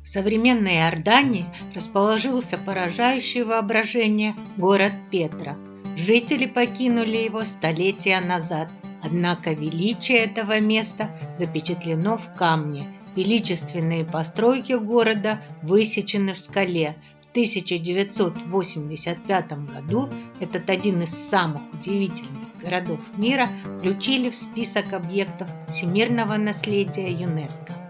В современной Иордании расположился поражающий воображение город Петра. Жители покинули его столетия назад, однако величие этого места запечатлено в камне. Величественные постройки города высечены в скале. В 1985 году этот один из самых удивительных городов мира включили в список объектов всемирного наследия ЮНЕСКО.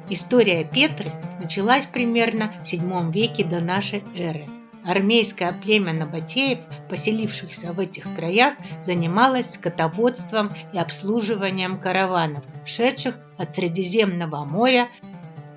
История Петры началась примерно в VII веке до нашей эры. Армейское племя набатеев, поселившихся в этих краях, занималось скотоводством и обслуживанием караванов, шедших от Средиземного моря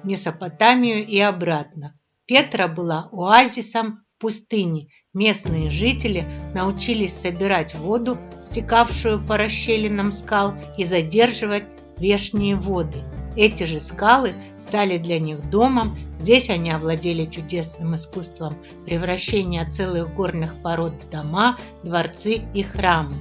в Месопотамию и обратно. Петра была оазисом в пустыне. Местные жители научились собирать воду, стекавшую по расщелинам скал, и задерживать вешние воды. Эти же скалы стали для них домом. Здесь они овладели чудесным искусством превращения целых горных пород в дома, дворцы и храмы.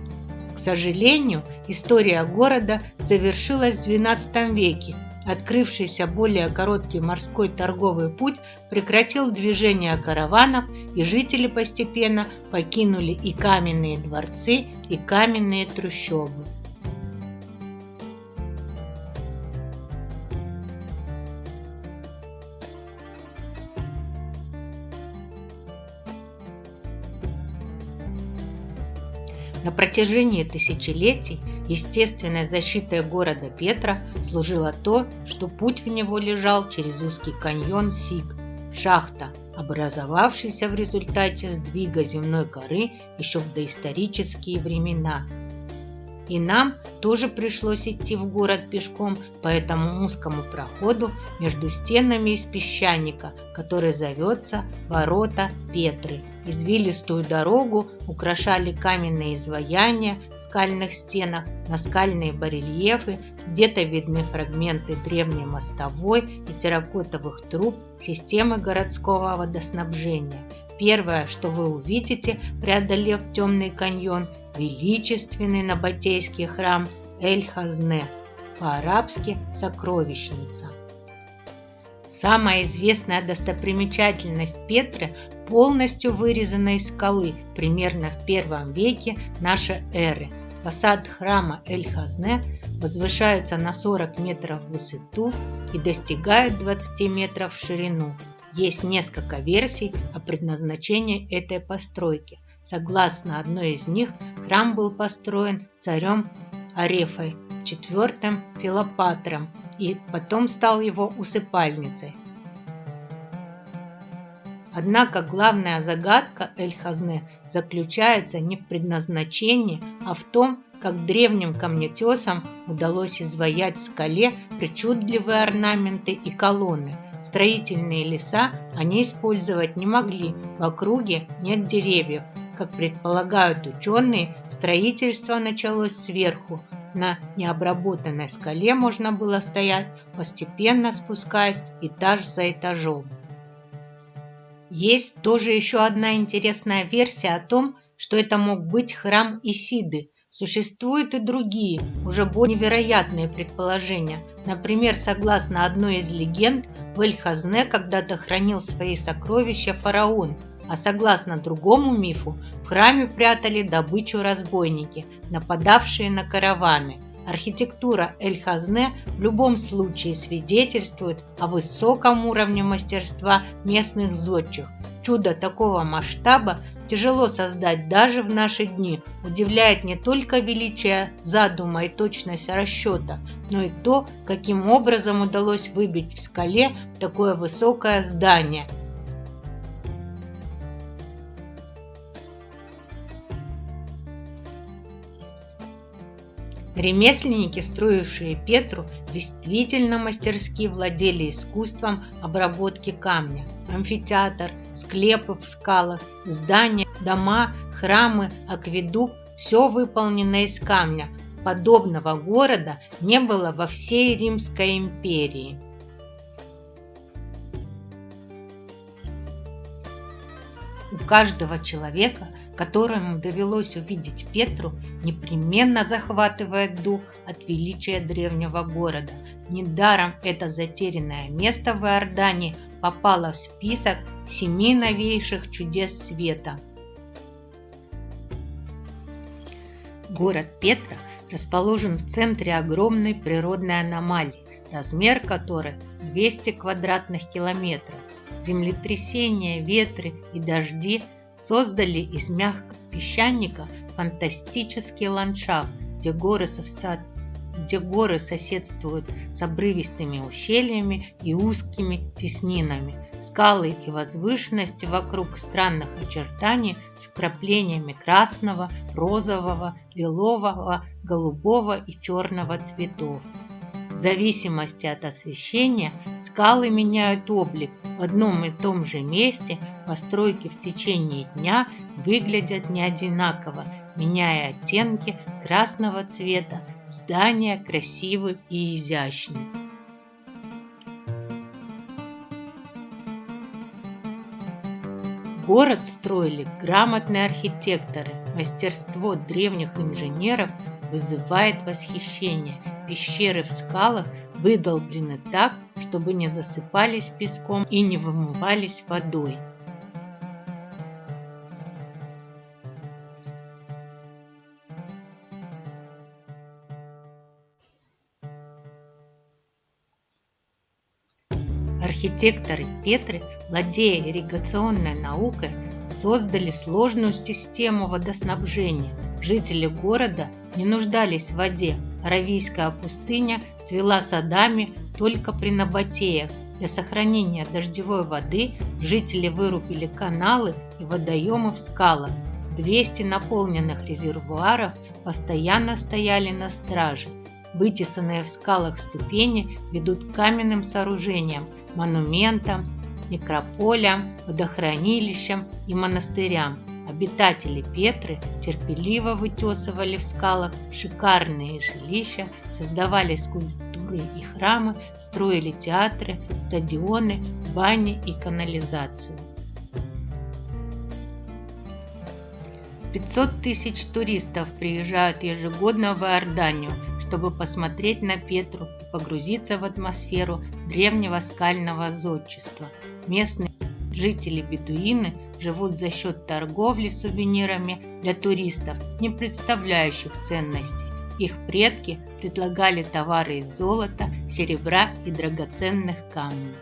К сожалению, история города завершилась в XII веке. Открывшийся более короткий морской торговый путь прекратил движение караванов, и жители постепенно покинули и каменные дворцы, и каменные трущобы. На протяжении тысячелетий естественной защитой города Петра служило то, что путь в него лежал через узкий каньон Сиг, шахта, образовавшаяся в результате сдвига земной коры еще в доисторические времена. И нам тоже пришлось идти в город пешком по этому узкому проходу между стенами из песчаника, который зовется Ворота Петры. Извилистую дорогу украшали каменные изваяния в скальных стенах, наскальные барельефы, где-то видны фрагменты древней мостовой и терракотовых труб системы городского водоснабжения. Первое, что вы увидите, преодолев темный каньон, величественный набатейский храм Эль-Хазне, по-арабски «сокровищница». Самая известная достопримечательность Петры полностью вырезана из скалы примерно в I веке нашей эры. Фасад храма Эль-Хазне возвышается на 40 метров в высоту и достигает 20 метров в ширину. Есть несколько версий о предназначении этой постройки. Согласно одной из них, храм был построен царем Арефой IV Филопатром и потом стал его усыпальницей. Однако главная загадка Эль-Хазне заключается не в предназначении, а в том, как древним камнетесам удалось изваять в скале причудливые орнаменты и колонны. Строительные леса они использовать не могли, в округе нет деревьев. Как предполагают ученые, строительство началось сверху. На необработанной скале можно было стоять, постепенно спускаясь этаж за этажом. Есть тоже еще одна интересная версия о том, что это мог быть храм Исиды. Существуют и другие, уже более невероятные предположения. Например, согласно одной из легенд, в Эль-Хазне когда-то хранил свои сокровища фараон, а согласно другому мифу, в храме прятали добычу разбойники, нападавшие на караваны. Архитектура Эль-Хазне в любом случае свидетельствует о высоком уровне мастерства местных зодчих. Чудо такого масштаба тяжело создать даже в наши дни. Удивляет не только величие задума и точность расчета, но и то, каким образом удалось выбить в скале такое высокое здание. Ремесленники, строившие Петру, действительно мастерски владели искусством обработки камня. Амфитеатр, склепы в скалах, здания, дома, храмы, акведук – все выполнено из камня. Подобного города не было во всей Римской империи. У каждого человека, которому довелось увидеть Петру, непременно захватывает дух от величия древнего города. Недаром это затерянное место в Иордании попало в список 7 новейших чудес света. Город Петра расположен в центре огромной природной аномалии, размер которой 200 квадратных километров. Землетрясения, ветры и дожди создали из мягкого песчаника фантастический ландшафт, где горы соседствуют с обрывистыми ущельями и узкими теснинами. Скалы и возвышенности вокруг странных очертаний с вкраплениями красного, розового, лилового, голубого и черного цветов. В зависимости от освещения скалы меняют облик. В одном и том же месте постройки в течение дня выглядят не одинаково, меняя оттенки красного цвета. Здания красивы и изящны. Город строили грамотные архитекторы. Мастерство древних инженеров вызывает восхищение. Пещеры в скалах выдолблены так, чтобы не засыпались песком и не вымывались водой. Архитекторы Петры, владея ирригационной наукой, создали сложную систему водоснабжения. Жители города не нуждались в воде. Аравийская пустыня цвела садами только при набатеях. Для сохранения дождевой воды жители вырубили каналы и водоемы в скалах. 200 наполненных резервуаров постоянно стояли на страже. Вытесанные в скалах ступени ведут к каменным сооружениям, монументам, некрополям, водохранилищам и монастырям. Обитатели Петры терпеливо вытесывали в скалах шикарные жилища, создавали скульптуры и храмы, строили театры, стадионы, бани и канализацию. 500 тысяч туристов приезжают ежегодно в Иорданию, чтобы посмотреть на Петру и погрузиться в атмосферу древнего скального зодчества. Местные жители-бедуины живут за счет торговли сувенирами для туристов, не представляющих ценностей. Их предки предлагали товары из золота, серебра и драгоценных камней.